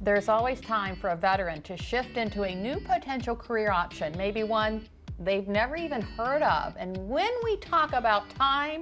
There's always time for a veteran to shift into a new potential career option, maybe one they've never even heard of. And when we talk about time,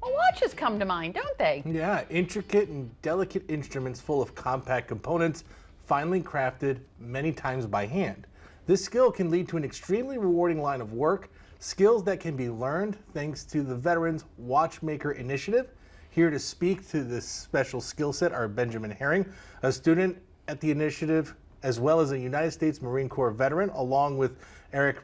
well, watches come to mind, don't they? Yeah, intricate and delicate instruments full of compact components, finely crafted many times by hand. This skill can lead to an extremely rewarding line of work, skills that can be learned thanks to the Veterans Watchmaker Initiative. Here to speak to this special skill set are Benjamin Herring, a student at the initiative, as well as a United States Marine Corps veteran, along with Eric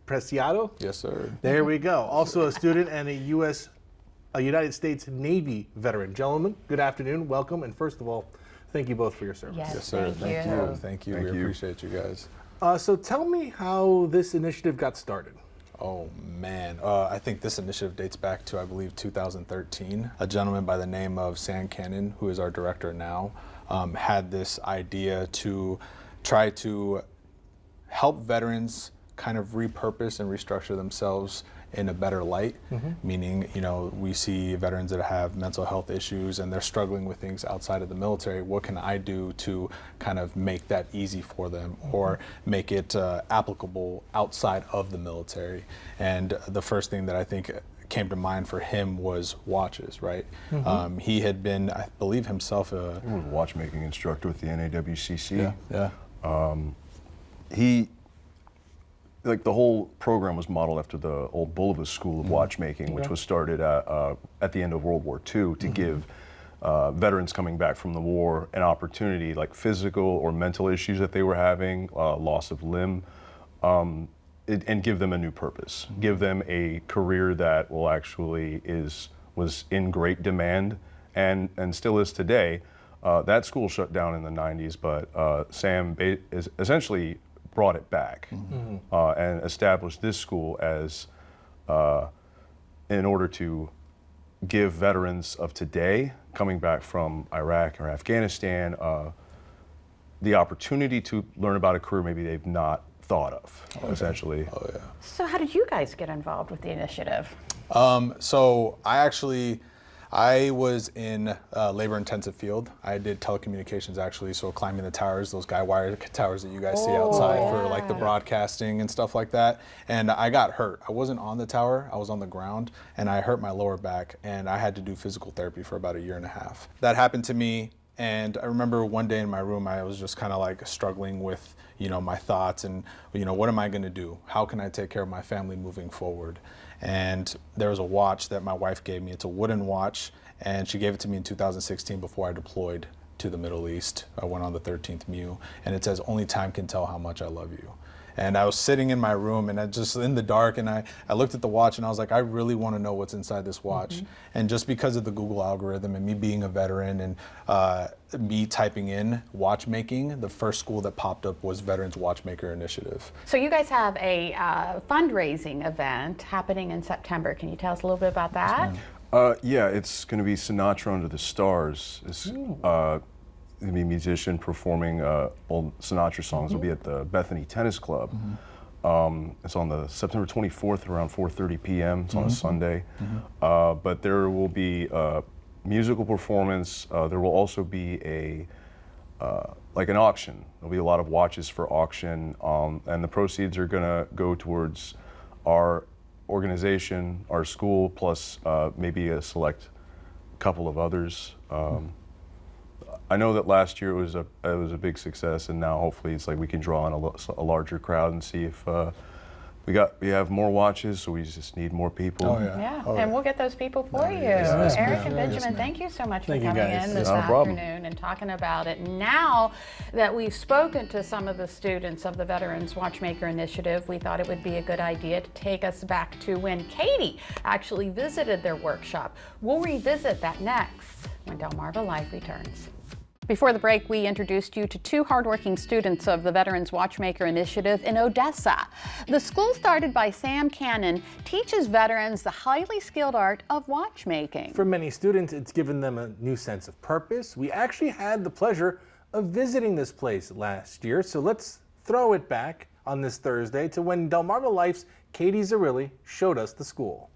Preciado. Yes, sir. There we go. Also a student and a United States Navy veteran. Gentlemen, good afternoon, welcome, and first of all, thank you both for your service. Yes, sir. Thank you. Thank you. We appreciate you guys. So tell me how this initiative got started. Oh man, I think this initiative dates back to, I believe, 2013. A gentleman by the name of Sam Cannon, who is our director now, had this idea to try to help veterans kind of repurpose and restructure themselves in a better light, meaning, you know, we see veterans that have mental health issues and they're struggling with things outside of the military. What can I do to kind of make that easy for them or make it applicable outside of the military? And the first thing that I think came to mind for him was watches, right? He had been, I believe himself, a watchmaking instructor with the NAWCC. Like the whole program was modeled after the old Bullivis School of Watchmaking, which was started at the end of World War II to give veterans coming back from the war an opportunity, like physical or mental issues that they were having, loss of limb, and give them a new purpose, give them a career that will actually was in great demand and still is today. That school shut down in the 90s, but Sam is essentially brought it back and established this school as in order to give veterans of today coming back from Iraq or Afghanistan the opportunity to learn about a career maybe they've not thought of, essentially. Oh yeah. So how did you guys get involved with the initiative? So I was in labor-intensive field. I did telecommunications actually, so climbing the towers, those guy wire towers that you guys see outside for like the broadcasting and stuff like that. And I got hurt. I wasn't on the tower, I was on the ground, and I hurt my lower back, and I had to do physical therapy for about 1.5 years. That happened to me, and I remember one day in my room, I was just kind of like struggling with, you know, my thoughts and, you know, what am I gonna do? How can I take care of my family moving forward? And there was a watch that my wife gave me. It's a wooden watch, and she gave it to me in 2016 before I deployed to the Middle East. I went on the 13th MEU, and it says, "Only time can tell how much I love you." And I was sitting in my room, and I just in the dark, and I looked at the watch, and I was like, I really want to know what's inside this watch. And just because of the Google algorithm and me being a veteran and me typing in watchmaking, the first school that popped up was Veterans Watchmaker Initiative. So you guys have a fundraising event happening in September. Can you tell us a little bit about that? Yeah, it's going to be Sinatra Under the Stars. It's going to be a musician performing old Sinatra songs. It'll be at the Bethany Tennis Club. It's on the September 24th around 4:30 p.m. It's on a Sunday. But there will be musical performance. There will also be like an auction. There'll be a lot of watches for auction, and the proceeds are going to go towards our organization, our school, plus maybe a select couple of others. I know that last year it was a big success, and now hopefully it's like we can draw in a larger crowd and see if we have more watches, so we just need more people. Oh yeah. And we'll get those people for you. Eric and Benjamin, thank you so much for coming in this afternoon and talking about it. Now that we've spoken to some of the students of the Veterans Watchmaker Initiative, we thought it would be a good idea to take us back to when Katie actually visited their workshop. We'll revisit that next when DelmarvaLife returns. Before the break, we introduced you to two hardworking students of the Veterans Watchmaker Initiative in Odessa. The school, started by Sam Cannon, teaches veterans the highly skilled art of watchmaking. For many students, it's given them a new sense of purpose. We actually had the pleasure of visiting this place last year, so let's throw it back on this Thursday to when DelmarvaLife's Katie Zarilli showed us the school.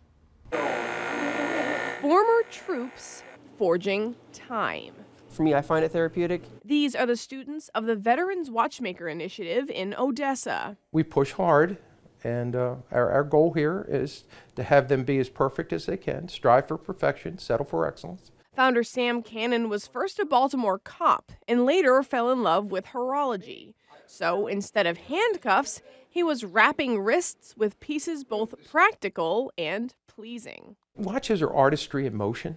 Former troops forging time. For me, I find it therapeutic. These are the students of the Veterans Watchmaker Initiative in Odessa. We push hard, and our goal here is to have them be as perfect as they can, strive for perfection, settle for excellence. Founder Sam Cannon was first a Baltimore cop and later fell in love with horology. So instead of handcuffs, he was wrapping wrists with pieces both practical and pleasing. Watches are artistry in motion.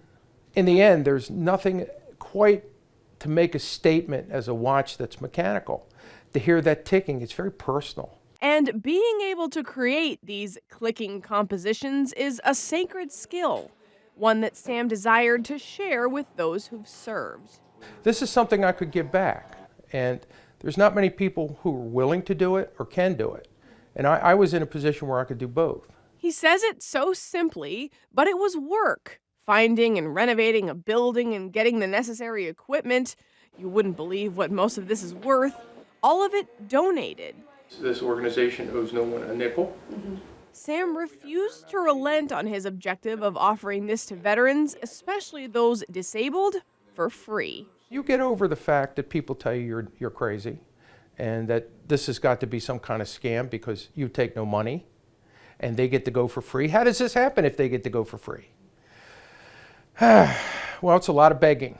In the end, there's nothing quite to make a statement as a watch that's mechanical. To hear that ticking, it's very personal. And being able to create these clicking compositions is a sacred skill, one that Sam desired to share with those who've served. This is something I could give back, and there's not many people who are willing to do it or can do it. And I was in a position where I could do both. He says it so simply, but it was work. Finding and renovating a building and getting the necessary equipment. You wouldn't believe what most of this is worth. All of it donated. This organization owes no one a nickel. Sam refused to relent on his objective of offering this to veterans, especially those disabled, for free. You get over the fact that people tell you you're crazy and that this has got to be some kind of scam because you take no money and they get to go for free. How does this happen if they get to go for free? Well, it's a lot of begging,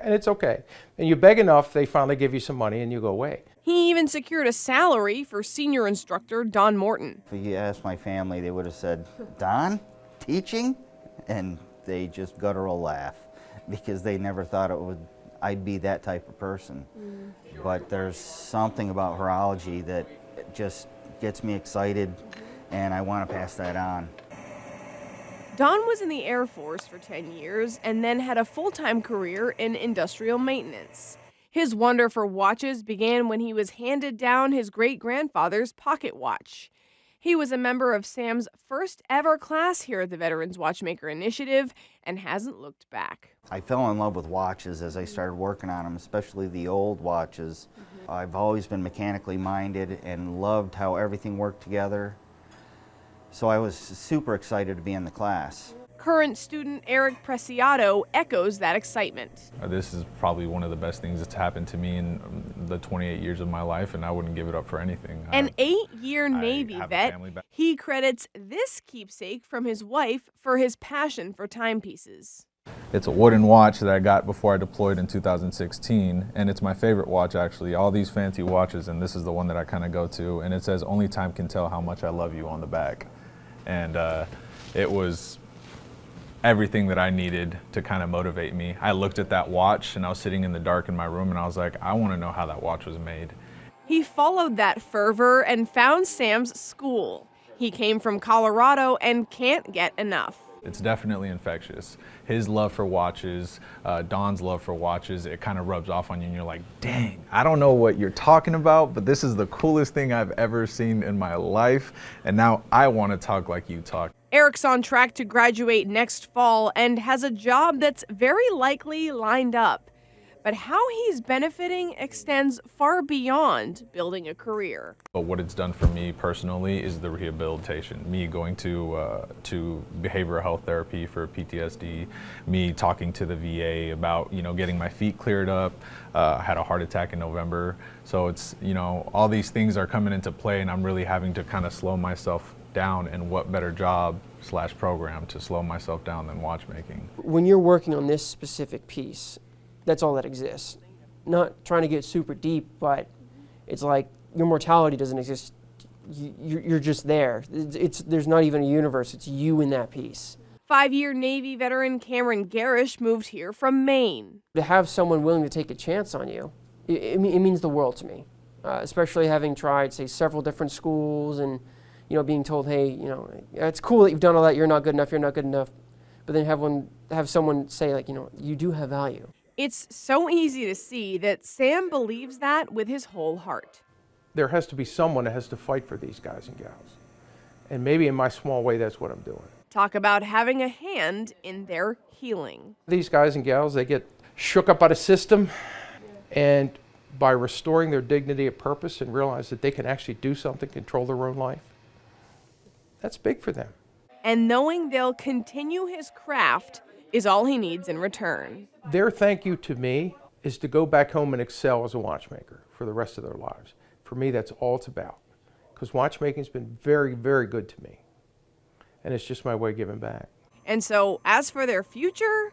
and it's okay. And you beg enough, they finally give you some money and you go away. He even secured a salary for senior instructor Don Morton. If you asked my family, they would have said, Don, teaching? And they just guttural laugh because they never thought I'd be that type of person. But there's something about horology that just gets me excited, and I want to pass that on. Don was in the Air Force for 10 years and then had a full-time career in industrial maintenance. His wonder for watches began when he was handed down his great-grandfather's pocket watch. He was a member of Sam's first ever class here at the Veterans Watchmaker Initiative and hasn't looked back. I fell in love with watches as I started working on them, especially the old watches. I've always been mechanically minded and loved how everything worked together. So I was super excited to be in the class. Current student Eric Preciado echoes that excitement. This is probably one of the best things that's happened to me in the 28 years of my life, and I wouldn't give it up for anything. An 8-year Navy vet, he credits this keepsake from his wife for his passion for timepieces. It's a wooden watch that I got before I deployed in 2016, and it's my favorite watch actually. All these fancy watches, and this is the one that I kind of go to, and it says, "Only time can tell how much I love you" on the back. And it was everything that I needed to kind of motivate me. I looked at that watch and I was sitting in the dark in my room and I was like, I want to know how that watch was made. He followed that fervor and found Sam's school. He came from Colorado and can't get enough. It's definitely infectious. His love for watches, Don's love for watches, it kind of rubs off on you and you're like, dang, I don't know what you're talking about, but this is the coolest thing I've ever seen in my life. And now I want to talk like you talk. Eric's on track to graduate next fall and has a job that's very likely lined up. But how he's benefiting extends far beyond building a career. But what it's done for me personally is the rehabilitation. Me going to behavioral health therapy for PTSD, me talking to the VA about, getting my feet cleared up. I had a heart attack in November. So it's, all these things are coming into play and I'm really having to kind of slow myself down, and what better job / program to slow myself down than watchmaking. When you're working on this specific piece, that's all that exists. Not trying to get super deep, but it's like your mortality doesn't exist. You're just there. There's not even a universe. It's you in that piece. 5-year Navy veteran Cameron Garish moved here from Maine. To have someone willing to take a chance on you, it means the world to me. Especially having tried, say, several different schools and being told, hey, it's cool that you've done all that. You're not good enough. But then have someone say, like, you do have value. It's so easy to see that Sam believes that with his whole heart. There has to be someone that has to fight for these guys and gals. And maybe in my small way, that's what I'm doing. Talk about having a hand in their healing. These guys and gals, they get shook up by the system, and by restoring their dignity of purpose and realize that they can actually do something, control their own life, that's big for them. And knowing they'll continue his craft is all he needs in return. Their thank you to me is to go back home and excel as a watchmaker for the rest of their lives. For me, that's all it's about. Because watchmaking's been very, very good to me. And it's just my way of giving back. And so, as for their future,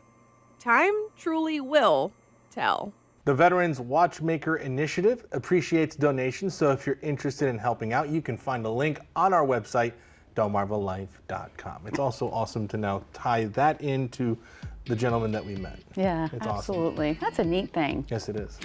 time truly will tell. The Veterans Watchmaker Initiative appreciates donations, so if you're interested in helping out, you can find a link on our website, DelmarvaLife.com. It's also awesome to now tie that into the gentleman that we met. Yeah, It's absolutely. awesome. That's a neat thing. Yes, it is.